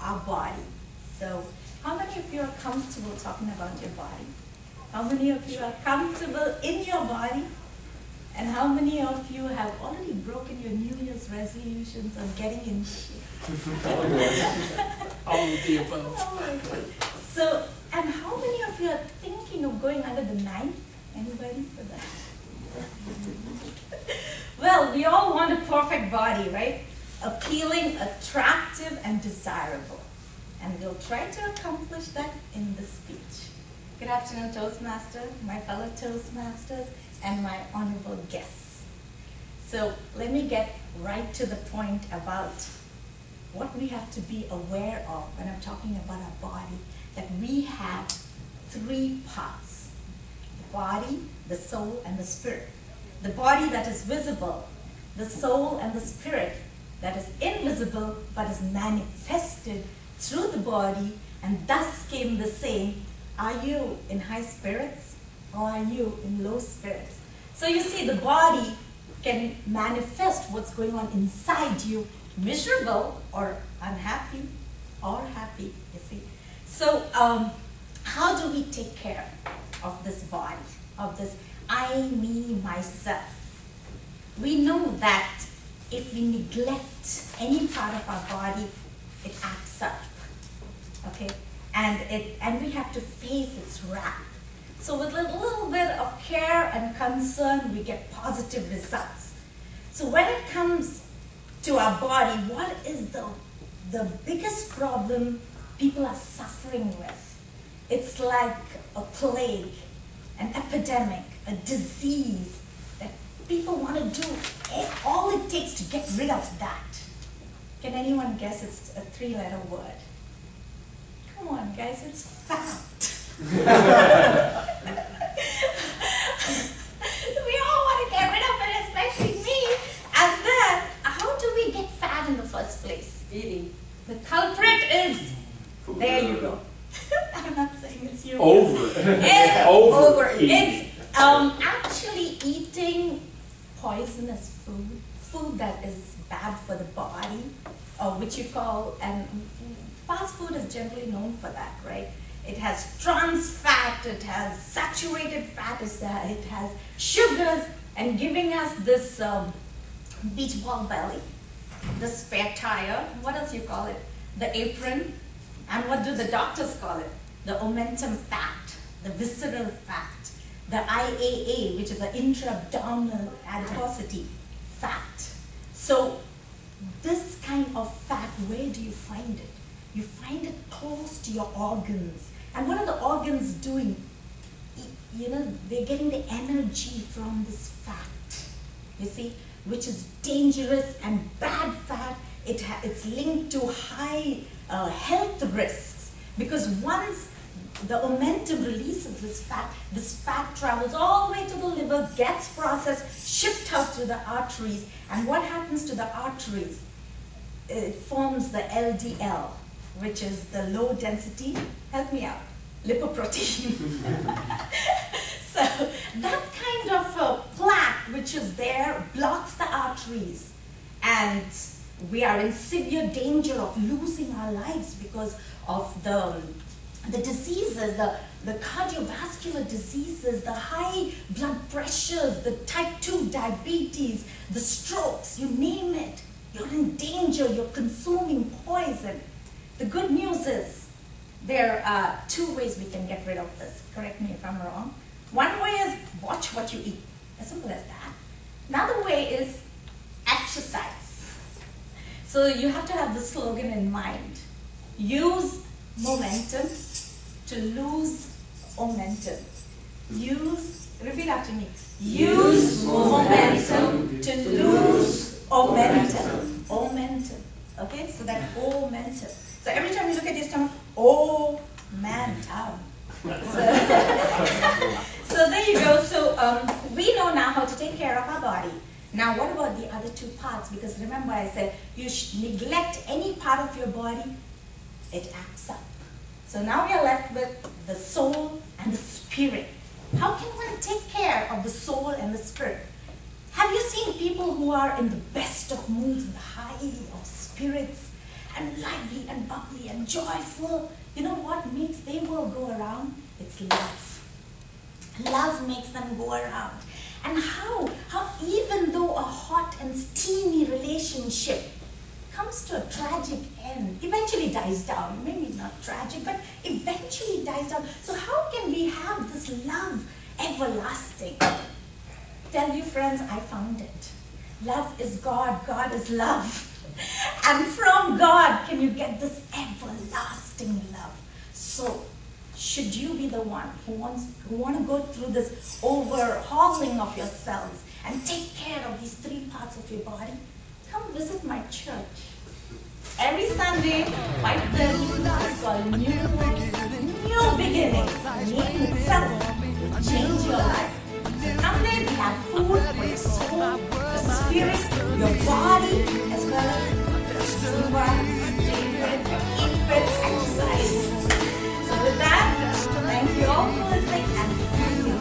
our body. So how many of you are comfortable talking about your body? How many of you are comfortable in your body? And how many of you have already broken your New Year's resolutions on getting in shape? All of the above. Oh, so, and how many of you are thinking of going under the knife? Anybody for that? Well, we all want a perfect body, right? Appealing, attractive, and desirable. And we'll try to accomplish that in this speech. Good afternoon, Toastmasters, my fellow Toastmasters, and my honorable guests. So let me get right to the point about what we have to be aware of when I'm talking about our body, that we have three parts: the body, the soul, and the spirit. The body that is visible, the soul and the spirit that is invisible but is manifested through the body, and thus came the saying, are you in high spirits or are you in low spirits? So you see, the body can manifest what's going on inside you, miserable or unhappy or happy, you see. So how do we take care of this body, of this I, me, myself? We know that if we neglect any part of our body, it acts up, okay? And we have to face its wrath. So with a little bit of care and concern, we get positive results. So when it comes to our body, what is the biggest problem people are suffering with? It's like a plague, an epidemic, a disease that people want to do all it takes to get rid of that. Can anyone guess it's a three-letter word? Come on, guys, it's fat. We all want to get rid of it, especially me. And then, how do we get fat in the first place? Eating. The culprit is, there you go. I'm not saying it's you. It's actually eating poisonous food, food that is bad for the body, which you call, and fast food is generally known for that, right? It has trans fat, it has saturated fat, it has sugars, and giving us this beach ball belly, the spare tire, what else you call it? The apron, and what do the doctors call it? The omentum fat, the visceral fat, the IAA, which is the intra-abdominal adiposity fat. So this kind of fat, where do you find it? You find it close to your organs. And what are the organs doing? You know, they're getting the energy from this fat, you see, which is dangerous and bad fat. It's linked to high health risks, because once the omentum releases this fat travels all the way to the liver, gets processed, shipped out to the arteries. And what happens to the arteries? It forms the LDL, which is the low density, help me out, lipoprotein. So that kind of plaque which is there blocks the arteries, and we are in severe danger of losing our lives because of the diseases, the cardiovascular diseases, the high blood pressures, the type 2 diabetes, the strokes, you name it. You're in danger, you're consuming poison. The good news is there are two ways we can get rid of this. Correct me if I'm wrong. One way is watch what you eat. As simple as that. Another way is exercise. So you have to have the slogan in mind. Use momentum to lose momentum. Repeat after me. Use momentum to lose momentum. Momentum. Okay, so that momentum. So every time you look at your stomach, oh man, so there you go. So we know now how to take care of our body. Now what about the other two parts? Because remember I said you neglect any part of your body, it acts up. So now we are left with the soul and the spirit. How can one take care of the soul and the spirit? Have you seen people who are in the best of moods, in the high of spirits, and lively and bubbly and joyful. You know what makes their world go around? It's love. Love makes them go around. And how even though a hot and steamy relationship comes to a tragic end, eventually dies down, maybe not tragic, but eventually dies down. So how can we have this love everlasting? Tell you friends, I found it. Love is God, God is love. And from God can you get this everlasting love. So should you be the one who want to go through this overhauling of yourselves and take care of these 3 parts of your body, come visit my church. Every Sunday, 5:30, it's called New Beginnings. Name itself will change your life. So come there, we have food for your soul, your spirit, your body, as well as Zumba, favorite, exercise. So with that, thank you all for listening and see you.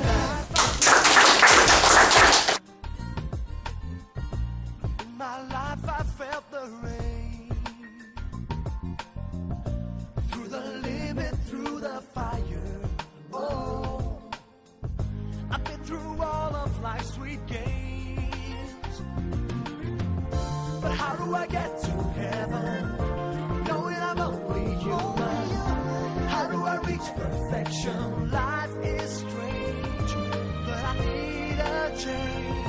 In my life I felt the rain, through the living, through the fire. Oh, I've been through all of life's sweet games, but how do I get to heaven, knowing I'm only human? How do I reach perfection? Life is strange, but I need a change.